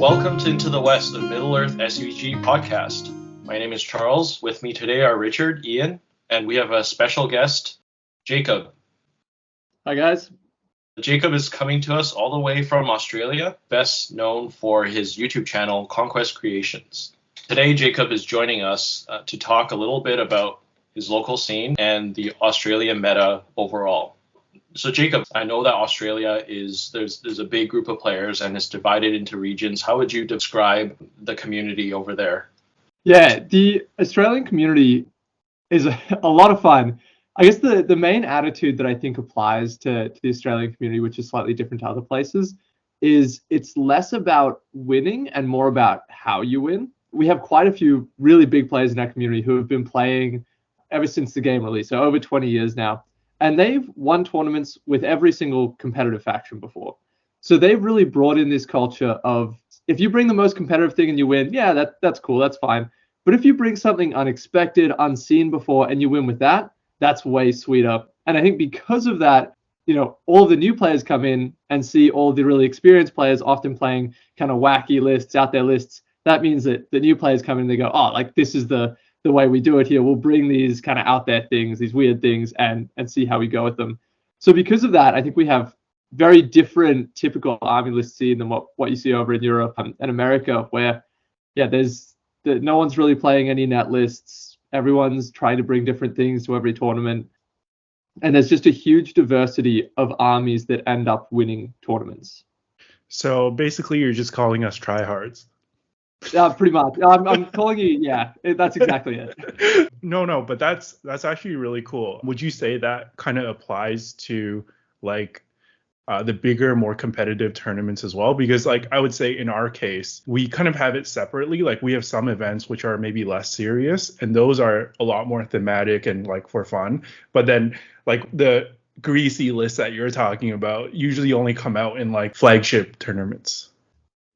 Welcome to Into the West, the Middle-earth SVG podcast. My name is Charles. With me today are Richard, Ian, and we have a special guest, Jacob. Hi, guys. Jacob is coming to us all the way from Australia, best known for his YouTube channel, Conquest Creations. Today, Jacob is joining us to talk a little bit about his local scene and the Australian meta overall. So Jacob, I know that Australia there's a big group of players and it's divided into regions. How would you describe the community over there? Yeah, the Australian community is a lot of fun. I guess the main attitude that I think applies to the Australian community, which is slightly different to other places, is it's less about winning and more about how you win. We have quite a few really big players in our community who have been playing ever since the game release, so over 20 years now. And they've won tournaments with every single competitive faction before. So they've really brought in this culture of, if you bring the most competitive thing and you win, yeah, that's cool, that's fine. But if you bring something unexpected, unseen before, and you win with that, that's way sweeter. And I think because of that, all of the new players come in and see all the really experienced players often playing kind of wacky lists, out there lists. That means that the new players come in and they go, oh, like this is the way we do it here. We'll bring these kind of out there things, these weird things, and see how we go with them. So because of that, I think we have very different typical army list scene than what you see over in Europe and America, where no one's really playing any net lists. Everyone's trying to bring different things to every tournament. And there's just a huge diversity of armies that end up winning tournaments. So basically you're just calling us tryhards. Pretty much. I'm calling you, that's exactly it. No, but that's actually really cool. Would you say that kind of applies to like the bigger, more competitive tournaments as well? Because like I would say in our case, we kind of have it separately. Like we have some events which are maybe less serious, and those are a lot more thematic and like for fun. But then like the greasy lists that you're talking about usually only come out in like flagship tournaments.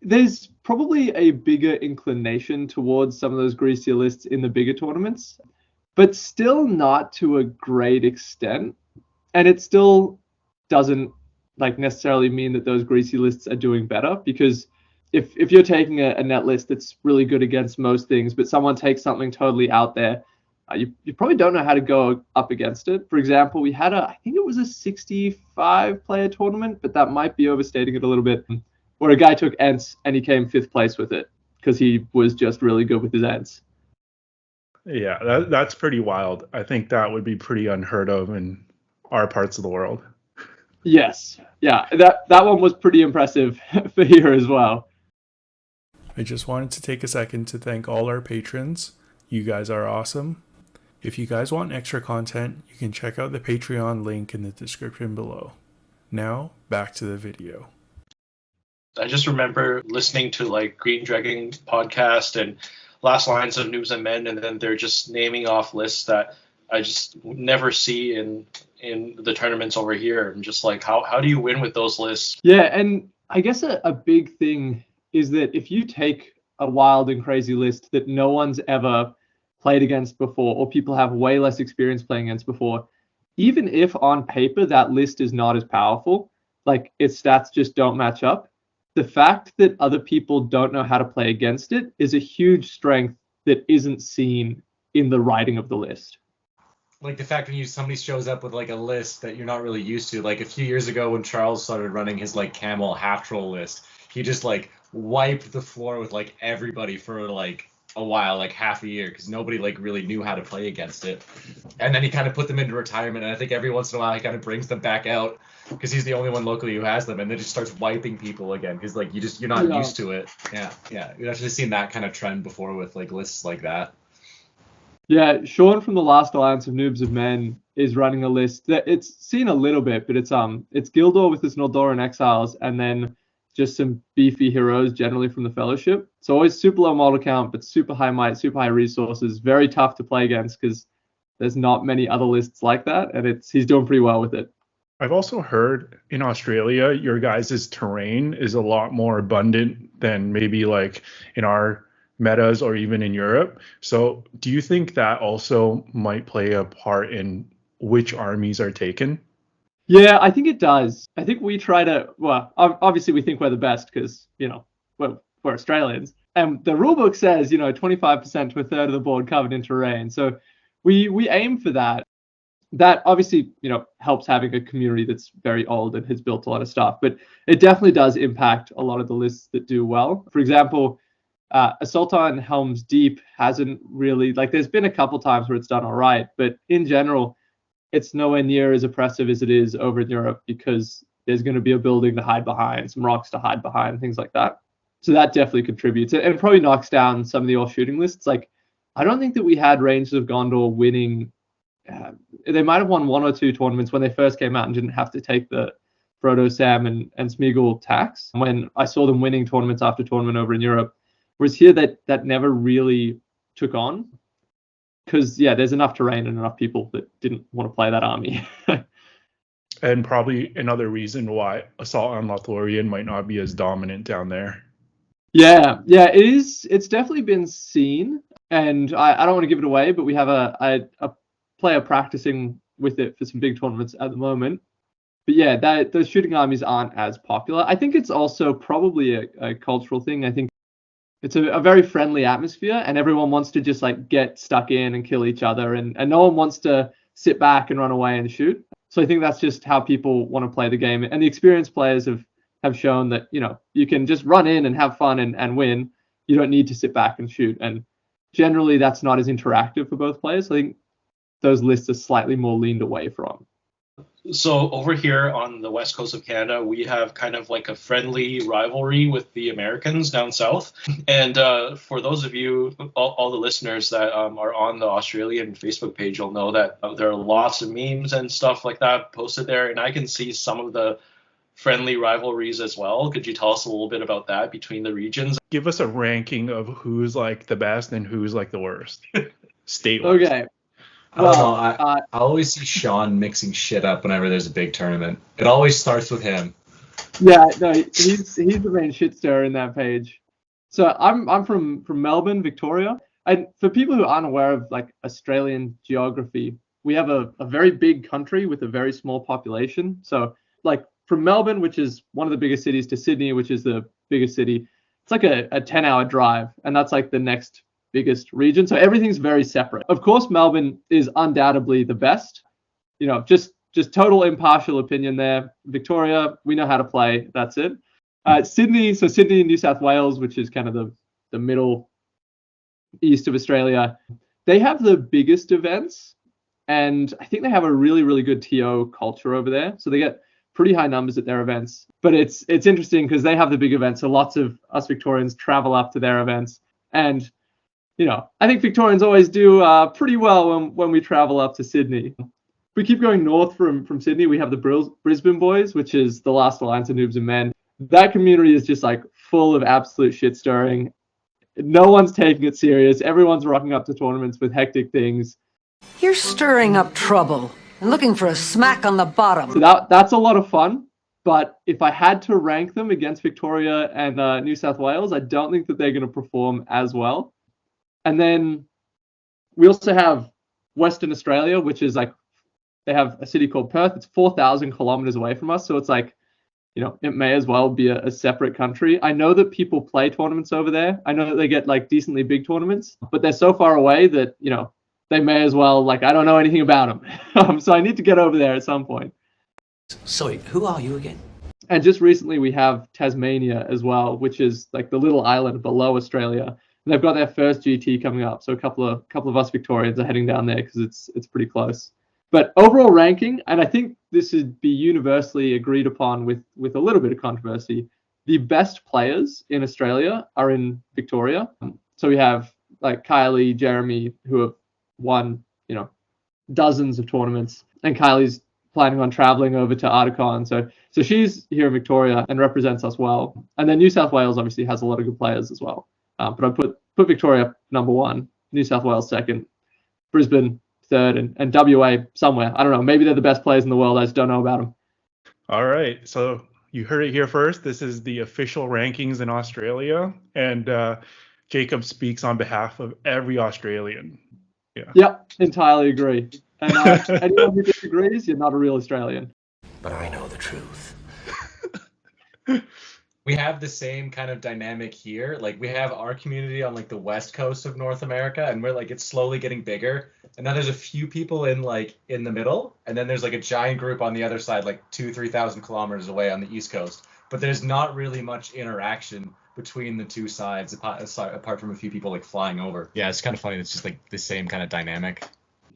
There's probably a bigger inclination towards some of those greasier lists in the bigger tournaments, but still not to a great extent. And it still doesn't like necessarily mean that those greasy lists are doing better, because if you're taking a net list that's really good against most things, but someone takes something totally out there, you probably don't know how to go up against it. For example, we had I think it was a 65 player tournament, but that might be overstating it a little bit, where a guy took Ents and he came 5th place with it because he was just really good with his Ents. Yeah, that's pretty wild. I think that would be pretty unheard of in our parts of the world. Yes. Yeah, that one was pretty impressive for here as well. I just wanted to take a second to thank all our patrons. You guys are awesome. If you guys want extra content, you can check out the Patreon link in the description below. Now, back to the video. I just remember listening to like Green Dragon podcast and Last Lines of Noobs and Men, and then they're just naming off lists that I just never see in the tournaments over here. I'm just like, how do you win with those lists? Yeah, and I guess a big thing is that if you take a wild and crazy list that no one's ever played against before, or people have way less experience playing against before, even if on paper that list is not as powerful, like its stats just don't match up, the fact that other people don't know how to play against it is a huge strength that isn't seen in the writing of the list. Like the fact when somebody shows up with like a list that you're not really used to. Like a few years ago when Charles started running his like camel half troll list, he just like wiped the floor with like everybody for like a while, like half a year, because nobody like really knew how to play against it. And then he kind of put them into retirement, and I think every once in a while he kind of brings them back out because he's the only one locally who has them, and then just starts wiping people again because like you're not used to it. Yeah, we've actually seen that kind of trend before with like lists like that. Yeah, Sean from the Last Alliance of Noobs of Men is running a list that it's seen a little bit, but it's Gildor with his Noldoran Exiles, and then just some beefy heroes generally from the Fellowship. So always super low model count, but super high might, super high resources, very tough to play against because there's not many other lists like that, and he's doing pretty well with it. I've also heard in Australia, your guys' terrain is a lot more abundant than maybe like in our metas or even in Europe. So do you think that also might play a part in which armies are taken? Yeah, I think it does. I think we try to, well, obviously we think we're the best because, we're we're Australians. And the rulebook says, 25% to a third of the board covered in terrain. So we aim for that. That obviously, helps having a community that's very old and has built a lot of stuff. But it definitely does impact a lot of the lists that do well. For example, Assault on Helm's Deep hasn't really, there's been a couple times where it's done all right. But in general, it's nowhere near as oppressive as it is over in Europe because there's going to be a building to hide behind, some rocks to hide behind, things like that. So that definitely contributes. And it probably knocks down some of the all shooting lists. I don't think that we had Rangers of Gondor winning. They might have won one or two tournaments when they first came out and didn't have to take the Frodo, Sam, and Smeagol tax. When I saw them winning tournaments after tournament over in Europe, whereas here that never really took on because there's enough terrain and enough people that didn't want to play that army. And probably another reason why Assault on Lothlorien might not be as dominant down there. Yeah, it is. It's definitely been seen, and I don't want to give it away, but we have a player practicing with it for some big tournaments at the moment. But those shooting armies aren't as popular. I think it's also probably a cultural thing. I think it's a very friendly atmosphere, and everyone wants to just get stuck in and kill each other, and no one wants to sit back and run away and shoot. So I think that's just how people want to play the game, and the experienced players have shown that you can just run in and have fun and win. You don't need to sit back and shoot, and generally that's not as interactive for both players. I think those lists are slightly more leaned away from. So over here on the west coast of Canada, we have kind of a friendly rivalry with the Americans down south. And for those of you, all the listeners that are on the Australian Facebook page, you'll know that there are lots of memes and stuff like that posted there. And I can see some of the friendly rivalries as well. Could you tell us a little bit about that between the regions? Give us a ranking of who's the best and who's the worst. State-wise. Okay. Well, I always see Sean mixing shit up whenever there's a big tournament. It always starts with him. Yeah, no, he's the main shit stirrer in that page. So I'm from Melbourne, Victoria, and for people who aren't aware of Australian geography, we have a very big country with a very small population. So from Melbourne, which is one of the biggest cities, to Sydney, which is the biggest city, it's a 10-hour drive, and that's the next biggest region. So everything's very separate. Of course, Melbourne is undoubtedly the best. Just total impartial opinion there. Victoria, we know how to play. That's it. Sydney, New South Wales, which is kind of the middle east of Australia, they have the biggest events, and I think they have a really, really good TO culture over there. So they get pretty high numbers at their events. But it's interesting because they have the big events, so lots of us Victorians travel up to their events, and I think Victorians always do pretty well when we travel up to Sydney. If we keep going north from Sydney, we have the Brisbane Boys, which is the last alliance of noobs and men. That community is just full of absolute shit stirring. No one's taking it serious. Everyone's rocking up to tournaments with hectic things. You're stirring up trouble and looking for a smack on the bottom. So that's a lot of fun. But if I had to rank them against Victoria and New South Wales, I don't think that they're going to perform as well. And then we also have Western Australia, which is they have a city called Perth. It's 4,000 kilometers away from us. So it's it may as well be a separate country. I know that people play tournaments over there. I know that they get decently big tournaments, but they're so far away that, they may as well, I don't know anything about them. So I need to get over there at some point. Sorry, who are you again? And just recently we have Tasmania as well, which is the little island below Australia. They've got their first GT coming up, so a couple of us Victorians are heading down there because it's pretty close. But overall ranking, and I think this would be universally agreed upon with a little bit of controversy, the best players in Australia are in Victoria. So we have Kylie, Jeremy, who have won dozens of tournaments, and Kylie's planning on traveling over to Articon, so she's here in Victoria and represents us well. And then New South Wales obviously has a lot of good players as well. But I put Victoria number one, New South Wales second, Brisbane third, and WA somewhere. I don't know. Maybe they're the best players in the world. I just don't know about them. All right. So you heard it here first. This is the official rankings in Australia. And Jacob speaks on behalf of every Australian. Yeah. Yep. Entirely agree. And anyone who disagrees, you're not a real Australian. But I know the truth. We have the same kind of dynamic here. Like we have our community on like the west coast of North America, and we're like it's slowly getting bigger. And then there's a few people in the middle, and then there's like a giant group on the other side, like 2,000-3,000 kilometers away on the east coast. But there's not really much interaction between the two sides apart from a few people like flying over. Yeah, it's kind of funny. It's just like the same kind of dynamic.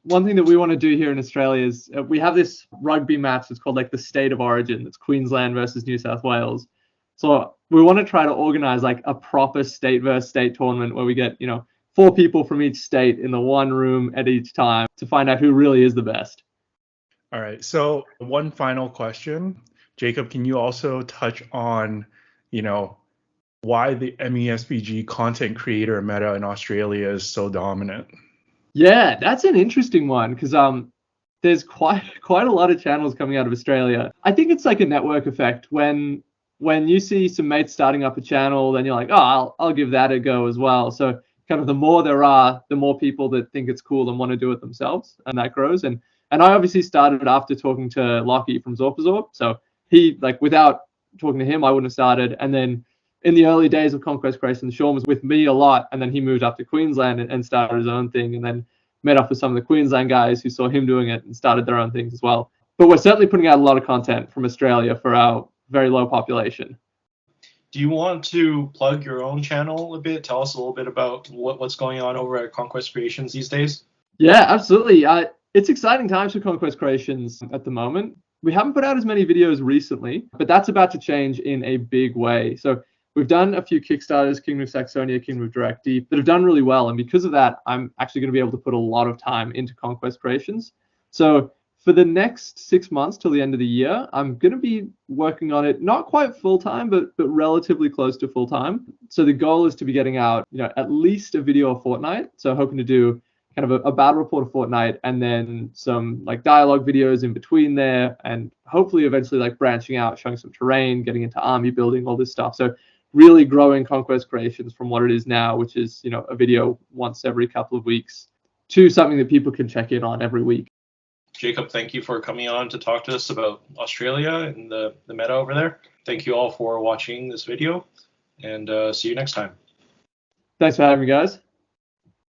One thing that we want to do here in Australia is we have this rugby match that's called like the State of Origin. It's Queensland versus New South Wales. So we want to try to organize like a proper state versus state tournament where we get, 4 people from each state in the one room at each time to find out who really is the best. All right. So one final question. Jacob, can you also touch on, why the MESBG content creator meta in Australia is so dominant? Yeah, that's an interesting one because there's quite a lot of channels coming out of Australia. I think it's like a network effect. When you see some mates starting up a channel, then you're like, oh, I'll give that a go as well. So kind of the more there are, the more people that think it's cool and want to do it themselves, and that grows. And I obviously started after talking to Lockie from Zorpazorp. So he, like, without talking to him, I wouldn't have started. And then in the early days of Conquest Creations, Sean was with me a lot, and then he moved up to Queensland and started his own thing, and then met up with some of the Queensland guys who saw him doing it and started their own things as well. But we're certainly putting out a lot of content from Australia for our very low population. Do you want to plug your own channel a bit? Tell us a little bit about what's going on over at Conquest Creations these days. Yeah, absolutely. It's exciting times for Conquest Creations at the moment. We haven't put out as many videos recently, but that's about to change in a big way. So we've done a few Kickstarters, Kingdom of Saxonia, Kingdom of Direct Deep, that have done really well. And because of that, I'm actually going to be able to put a lot of time into Conquest Creations. So for the next 6 months till the end of the year, I'm going to be working on it, not quite full-time, but relatively close to full-time. So the goal is to be getting out, at least a video a fortnight. So hoping to do kind of a battle report a fortnight, and then some like dialogue videos in between there, and hopefully eventually like branching out, showing some terrain, getting into army building, all this stuff. So really growing Conquest Creations from what it is now, which is, a video once every couple of weeks, to something that people can check in on every week. Jacob, thank you for coming on to talk to us about Australia and the meta over there. Thank you all for watching this video, and see you next time. Thanks for having me, guys.